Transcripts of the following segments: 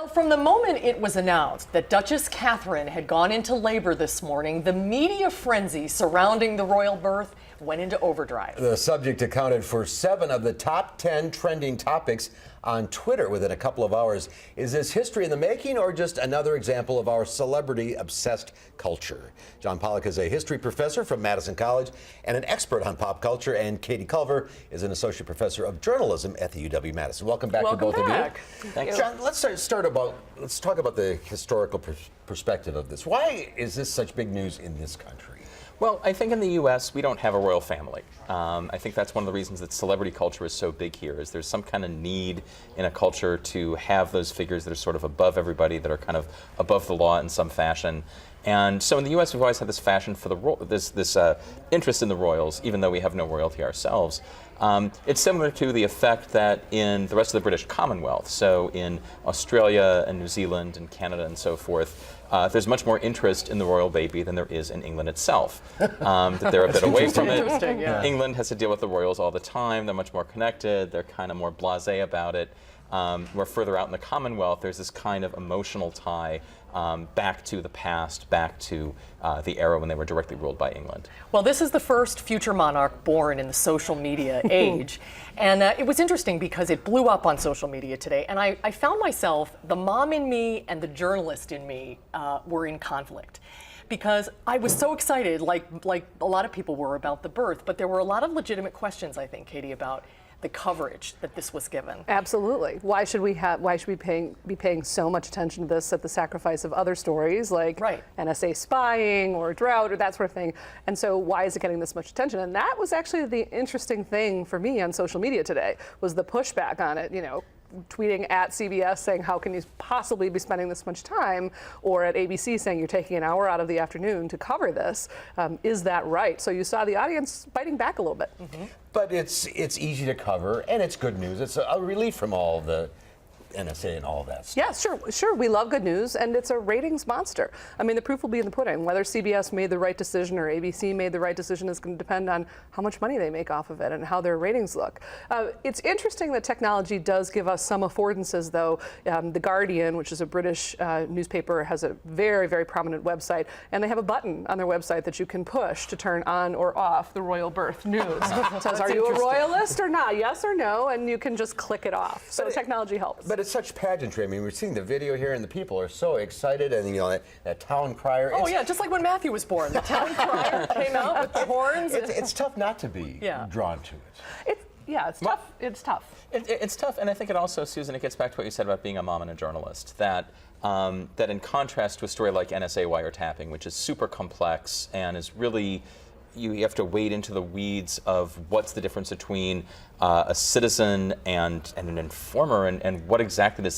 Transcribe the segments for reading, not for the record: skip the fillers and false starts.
Well, from the moment it was announced that Duchess Catherine had gone into labor this morning, the media frenzy surrounding the royal birth went into overdrive. The subject accounted for 7 of the top 10 trending topics on Twitter within a couple of hours. Is this history in the making or just another example of our celebrity-obsessed culture? John Pollock is a history professor from Madison College and an expert on pop culture, and Katie Culver is an associate professor of journalism at the UW-Madison. Welcome back to both of you. Thank you. John, let's talk about the historical perspective of this. Why is this such big news in this country? Well, I think in the U.S. we don't have a royal family. I think that's one of the reasons that celebrity culture is so big here, is there's some kind of need in a culture to have those figures that are sort of above everybody, that are kind of above the law in some fashion. And so in the U.S. we've always had this fashion for this interest in the royals, even though we have no royalty ourselves. It's similar to the effect that in the rest of the British Commonwealth, so in Australia and New Zealand and Canada and so forth, there's much more interest in the royal baby than there is in England itself. That they're a bit away from it. Yeah. England has to deal with the royals all the time. They're much more connected. They're kind of more blasé about it. Where further out in the Commonwealth, there's this kind of emotional tie back to the past, back to the era when they were directly ruled by England. Well, this is the first future monarch born in the social media age. And it was interesting because it blew up on social media today. And I found myself, the mom in me and the journalist in me were in conflict. Because I was so excited, like a lot of people were, about the birth. But there were a lot of legitimate questions, I think, Katie, about the coverage that this was given. Absolutely. Why should we be paying so much attention to this at the sacrifice of other stories like NSA spying or drought or that sort of thing? And so why is it getting this much attention? And that was actually the interesting thing for me on social media today, was the pushback on it, you know, tweeting at CBS saying, how can you possibly be spending this much time? Or at ABC saying, you're taking an hour out of the afternoon to cover this. Is that right? So you saw the audience biting back a little bit. Mm-hmm. But it's easy to cover, and it's good news. It's a relief from all the NSA and all that stuff. Yeah, sure. We love good news, and it's a ratings monster. I mean, the proof will be in the pudding. Whether CBS made the right decision or ABC made the right decision is going to depend on how much money they make off of it and how their ratings look. It's interesting that technology does give us some affordances, though. The Guardian, which is a British newspaper, has a very, very prominent website, and they have a button on their website that you can push to turn on or off the royal birth news. It says, are you a royalist or not? Yes or no? And you can just click it off. So technology helps. But it's such pageantry. I mean, we're seeing the video here, and the people are so excited, and you know that town crier. Oh yeah, just like when Matthew was born, the town crier came out with the horns. It's tough not to be drawn to it. It's tough. It's tough. It's tough, and I think it also, Susan, it gets back to what you said about being a mom and a journalist, that in contrast to a story like NSA wiretapping, which is super complex and is really, you have to wade into the weeds of what's the difference between a citizen and an informer, and what exactly does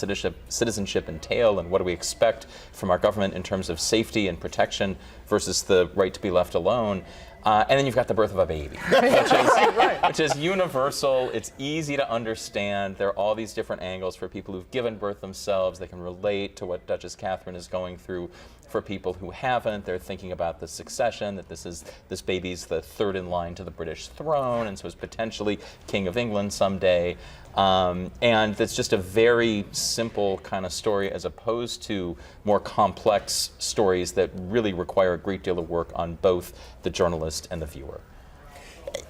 citizenship entail, and what do we expect from our government in terms of safety and protection versus the right to be left alone. And then you've got the birth of a baby, which is universal. It's easy to understand. There are all these different angles for people who've given birth themselves. They can relate to what Duchess Catherine is going through. For people who haven't, they're thinking about the succession, that this baby's the third in line to the British throne, and so is potentially King of England someday. And it's just a very simple kind of story, as opposed to more complex stories that really require a great deal of work on both the journalist and the viewer.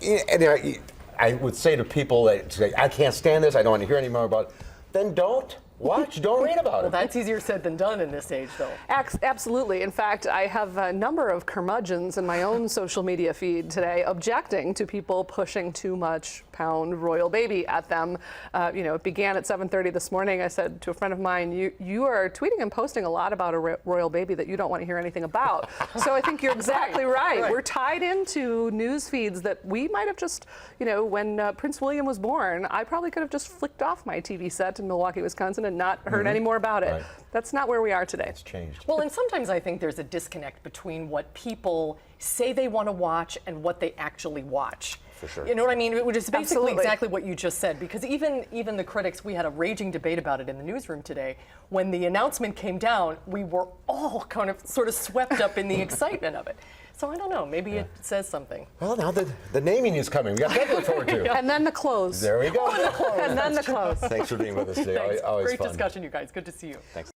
And I would say to people that say, I can't stand this, I don't want to hear any more about it, then don't watch, don't read about it. Well, that's easier said than done in this age, though. Absolutely. In fact, I have a number of curmudgeons in my own social media feed today objecting to people pushing too much pound royal baby at them. It began at 7:30 this morning. I said to a friend of mine, you are tweeting and posting a lot about a royal baby that you don't want to hear anything about. So I think you're exactly right. We're tied into news feeds that we might have just, when Prince William was born, I probably could have just flicked off my TV set in Milwaukee, Wisconsin, and not heard any more about it. That's not where we are today. It's changed. Well, and sometimes I think there's a disconnect between what people say they want to watch and what they actually watch. For sure. You know what I mean? Which is basically Absolutely. exactly what you just said. Because even the critics, we had a raging debate about it in the newsroom today. When the announcement came down, we were all kind of sort of swept up in the excitement of it. So I don't know. Maybe it says something. Well, now the naming is coming. We got that to look forward to. And then the clothes. There we go. And then the clothes. Thanks for being with us today. Thanks. Always Great fun. discussion, you guys. Good to see you. Thanks.